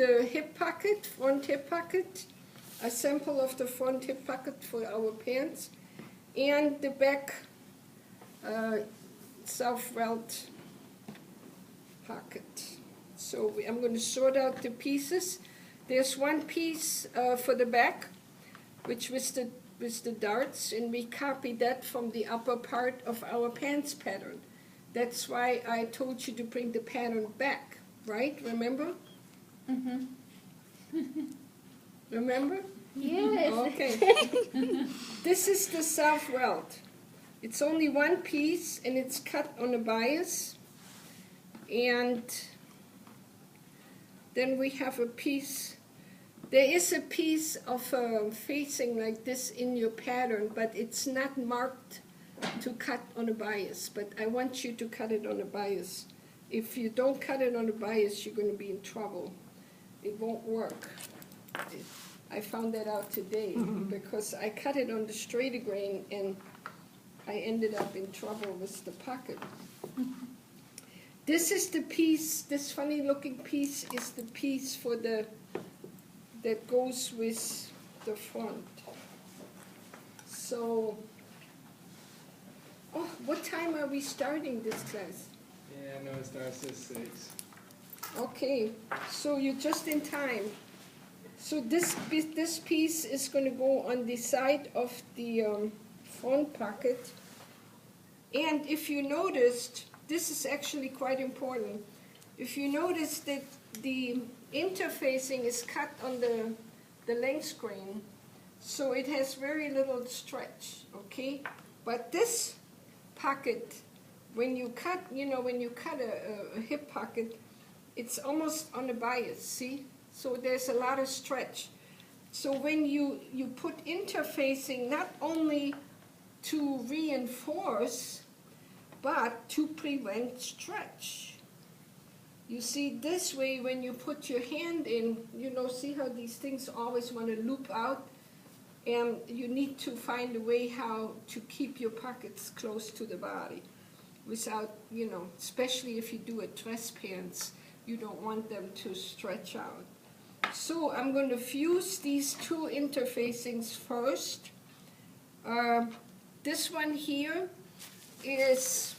the hip pocket, front hip pocket, a sample of the front hip pocket for our pants, and the back self-welt pocket. So I'm going to sort out the pieces. There's one piece for the back, which was the darts, and we copied that from the upper part of our pants pattern. That's why I told you to bring the pattern back, right? Remember? Mm-hmm. Remember? Yes. Okay. This is the self-welt. It's only one piece, and it's cut on a bias. And then we have a piece. There is a piece of facing like this in your pattern, but it's not marked to cut on a bias. But I want you to cut it on a bias. If you don't cut it on a bias, you're going to be in trouble. It won't work. I found that out today because I cut it on the straighter grain and I ended up in trouble with the pocket. This is the piece, this funny looking piece is the piece for the, that goes with the front. So, oh, what time are we starting this class? Yeah, no, it starts at 6. Okay, so you're just in time. So this piece is going to go on the side of the front pocket. And if you noticed, this is actually quite important. If you notice that the interfacing is cut on the length grain, so it has very little stretch, okay? But this pocket, when you cut, when you cut a hip pocket, it's almost on a bias, see? So there's a lot of stretch. So when you put interfacing, not only to reinforce, but to prevent stretch. You see, this way, when you put your hand in, see how these things always want to loop out? And you need to find a way how to keep your pockets close to the body without, especially if you do a dress pants, you don't want them to stretch out. So I'm going to fuse these two interfacings first. This one here is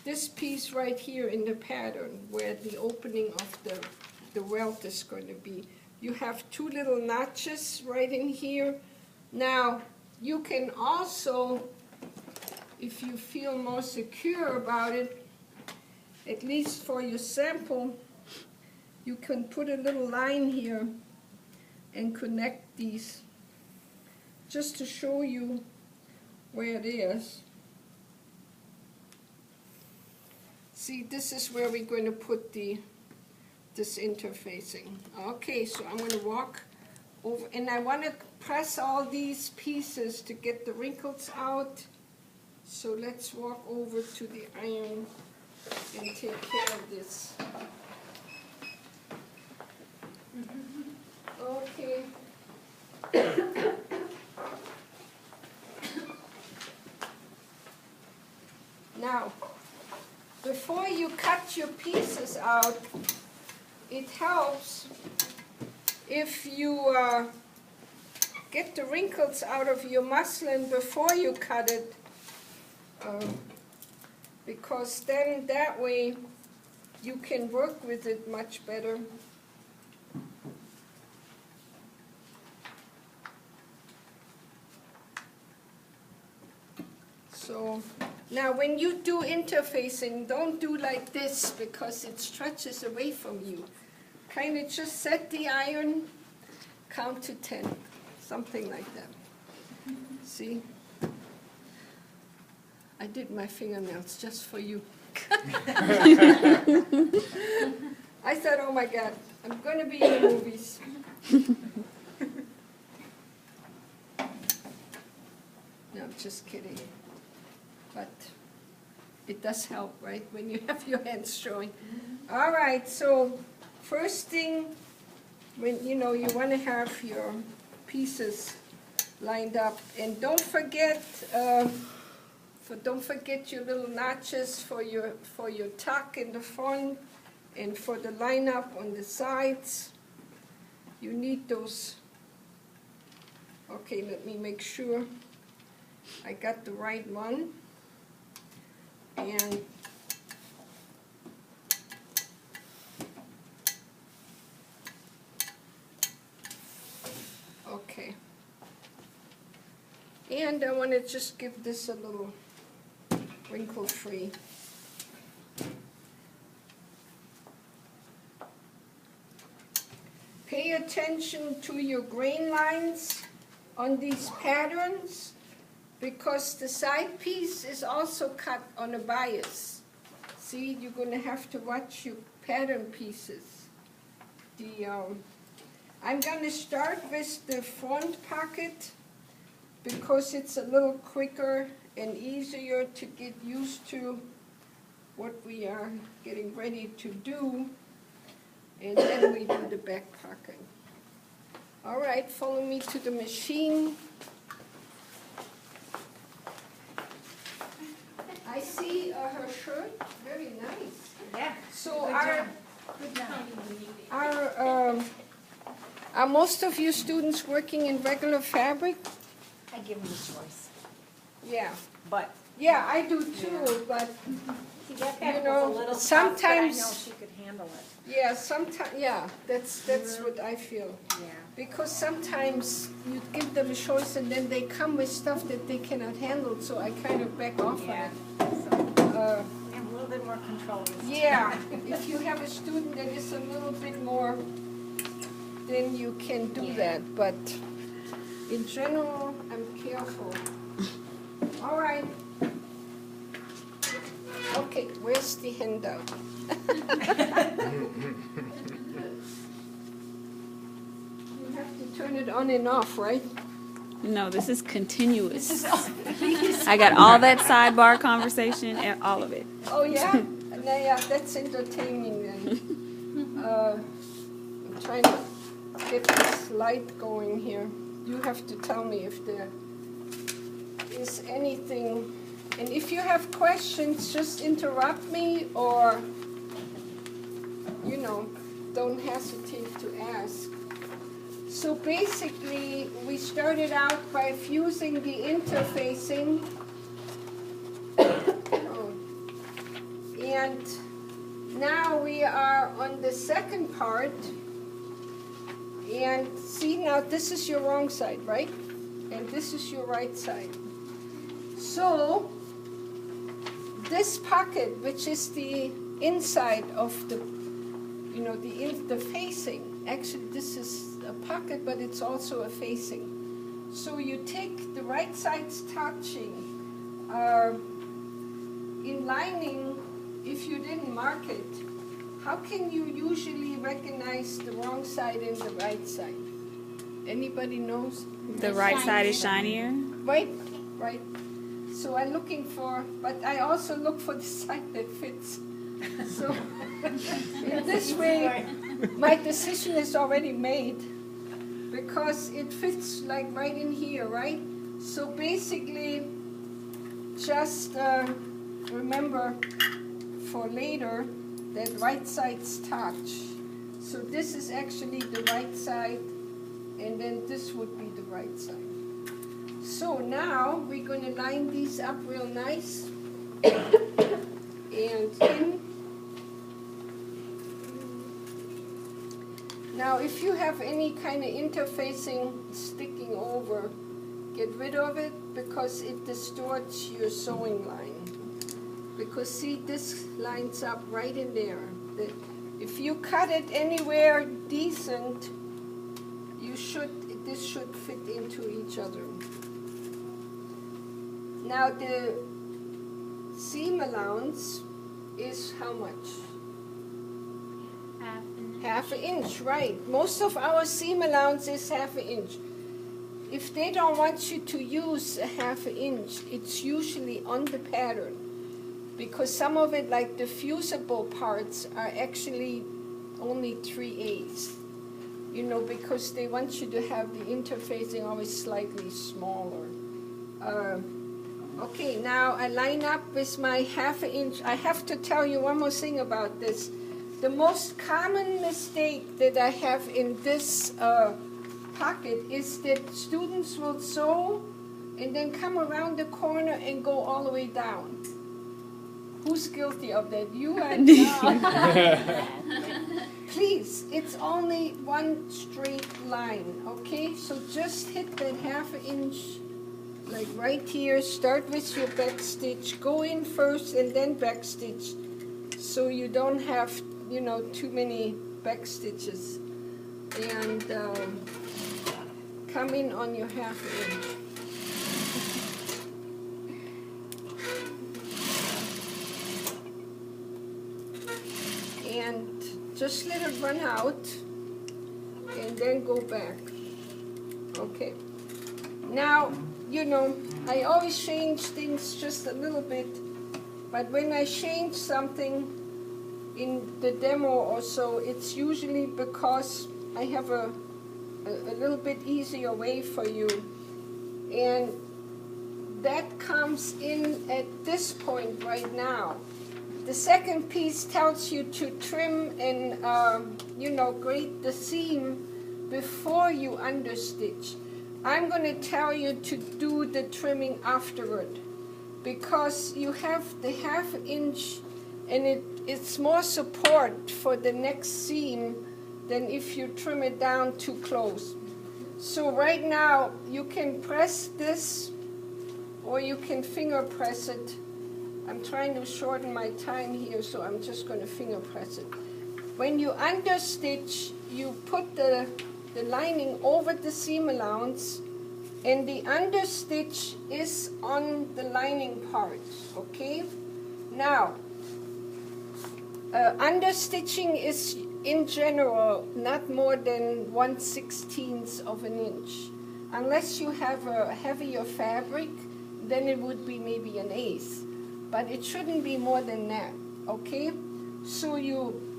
this piece right here in the pattern where the opening of the welt is going to be. You have two little notches right in here. Now, you can also, if you feel more secure about it, at least for your sample, you can put a little line here and connect these just to show you where it is. See, this is where we're going to put this interfacing. Okay, so I'm going to walk over, and I want to press all these pieces to get the wrinkles out. So let's walk over to the iron and take care of this. Okay. Now, before you cut your pieces out, it helps if you get the wrinkles out of your muslin before you cut it, because then that way you can work with it much better. So now when you do interfacing, don't do like this because it stretches away from you. Kind of just set the iron, count to 10, something like that. See? I did my fingernails just for you. I thought, oh my God, I'm going to be in the movies. No, I'm just kidding. But it does help, right, when you have your hands showing. All right, so first thing, when you want to have your pieces lined up, and don't forget your little notches for your tuck in the front, And for the lineup on the sides, you need those. Okay, let me make sure I got the right one. And okay. And I want to just give this a little wrinkle-free. Pay attention to your grain lines on these patterns, because the side piece is also cut on a bias. See, you're going to have to watch your pattern pieces. I'm going to start with the front pocket because it's a little quicker and easier to get used to what we are getting ready to do. And then we do the back pocket. All right, follow me to the machine. I see her shirt, very nice. Yeah. So Good job. are most of you students working in regular fabric? I give them a choice. Yeah. But, Yeah, I do too, but see, that You pattern know, was a little tough, sometimes- but I know she could handle it. yeah, sometimes, yeah, that's what I feel. Yeah. Because sometimes you give them a choice and then they come with stuff that they cannot handle, so I kind of back off on Yeah. it. So, we have a little bit more control this time. Yeah, if you have a student that is a little bit more, then you can do that, but in general, I'm careful. All right. Okay, where's the handout? You have to turn it on and off, right? No, this is continuous. This is, please. I got all that sidebar conversation and all of it. Oh, yeah? No, yeah, that's entertaining then. I'm trying to get this light going here. You have to tell me if there is anything. And if you have questions, just interrupt me or, you know, don't hesitate to ask. So basically, we started out by fusing the interfacing. And now we are on the second part. And see, now this is your wrong side, right? And this is your right side. So this pocket, which is the inside of the, you know, the facing. Actually, this is a pocket, but it's also a facing. So you take the right sides touching. In lining, if you didn't mark it, how can you usually recognize the wrong side and the right side? Anybody knows? The right side is shinier. Right, right. So I'm looking for, but I also look for the side that fits. So in this way, my decision is already made because it fits like right in here, right? So basically, just remember for later that right sides touch. So this is actually the right side, and then this would be the right side. So now we're going to line these up real nice and in. Now if you have any kind of interfacing sticking over, get rid of it because it distorts your sewing line. Because see, this lines up right in there. If you cut it anywhere decent, this should fit into each other. Now the seam allowance is how much? Half an inch, right. Most of our seam allowance is half an inch. If they don't want you to use a half an inch, it's usually on the pattern. Because some of it, like the fusible parts, are actually only 3/8. You know, because they want you to have the interfacing always slightly smaller. Okay, now I line up with my half an inch. I have to tell you one more thing about this. The most common mistake that I have in this pocket is that students will sew and then come around the corner and go all the way down. Who's guilty of that? You and Please, it's only one straight line, okay? So just hit that 1/2 inch, like right here. Start with your back stitch. Go in first and then back stitch, so you don't have, you know, too many back stitches. And come in on your 1/2 inch. And just let it run out and then go back. Okay. Now, you know, I always change things just a little bit, but when I change something in the demo or so, it's usually because I have a little bit easier way for you. And that comes in at this point right now. The second piece tells you to trim and, you know, grate the seam before you understitch. I'm going to tell you to do the trimming afterward, because you have the 1/2 inch and it's more support for the next seam than if you trim it down too close. So right now you can press this or you can finger press it. I'm trying to shorten my time here, so I'm just going to finger press it. When you understitch, you put the lining over the seam allowance, and the understitch is on the lining part, okay? Now, understitching is, in general, not more than 1/16 of an inch. Unless you have a heavier fabric, then it would be maybe 1/8. But it shouldn't be more than that, okay? So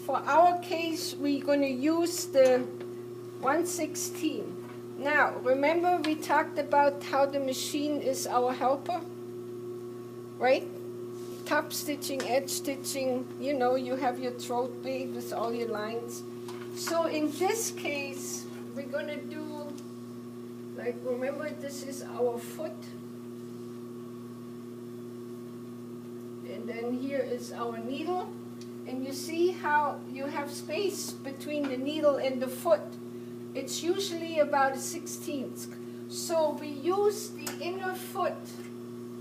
for our case, we're going to use the 1/16. Now, remember we talked about how the machine is our helper, right? Top stitching, edge stitching, you know, you have your throat bead with all your lines. So in this case, we're going to do, like, remember this is our foot. And then here is our needle, and you see how you have space between the needle and the foot. It's usually about 1/16. So we use the inner foot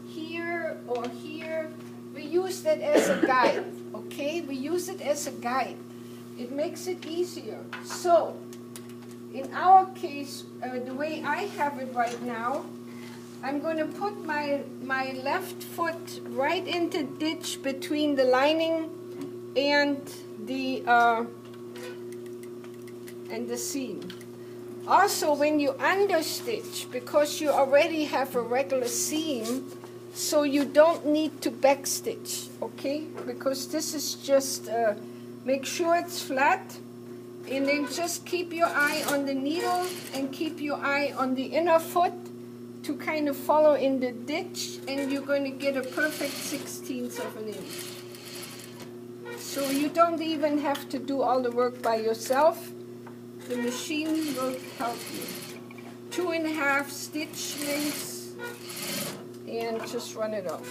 here or here. We use that as a guide, okay? We use it as a guide. It makes it easier. So in our case, the way I have it right now, I'm going to put my left foot right in the ditch between the lining and the seam. Also, when you understitch, because you already have a regular seam, so you don't need to backstitch, okay? Because this is just, make sure it's flat, and then just keep your eye on the needle and keep your eye on the inner foot to kind of follow in the ditch, and you're going to get a perfect 1/16 of an inch. So you don't even have to do all the work by yourself. The machine will help you. 2.5 stitch lengths, and just run it off.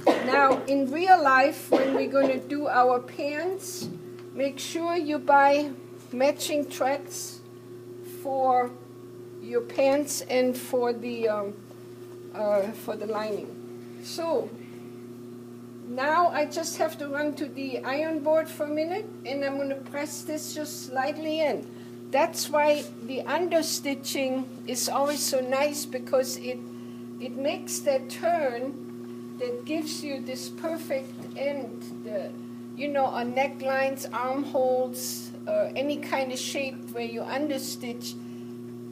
Now, in real life, when we're going to do our pants, make sure you buy matching threads for your pants and for the lining. So now I just have to run to the iron board for a minute, and I'm going to press this just slightly in. That's why the understitching is always so nice, because it makes that turn that gives you this perfect end. You know, on necklines, armholes, any kind of shape where you understitch,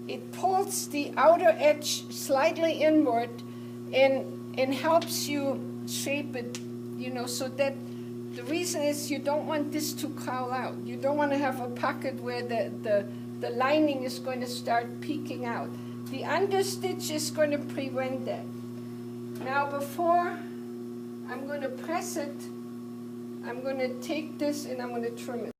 it pulls the outer edge slightly inward and helps you shape it, you know, so that the reason is you don't want this to curl out. You don't want to have a pocket where the lining is going to start peeking out. The understitch is going to prevent that. Now, before I'm going to press it, I'm going to take this and I'm going to trim it.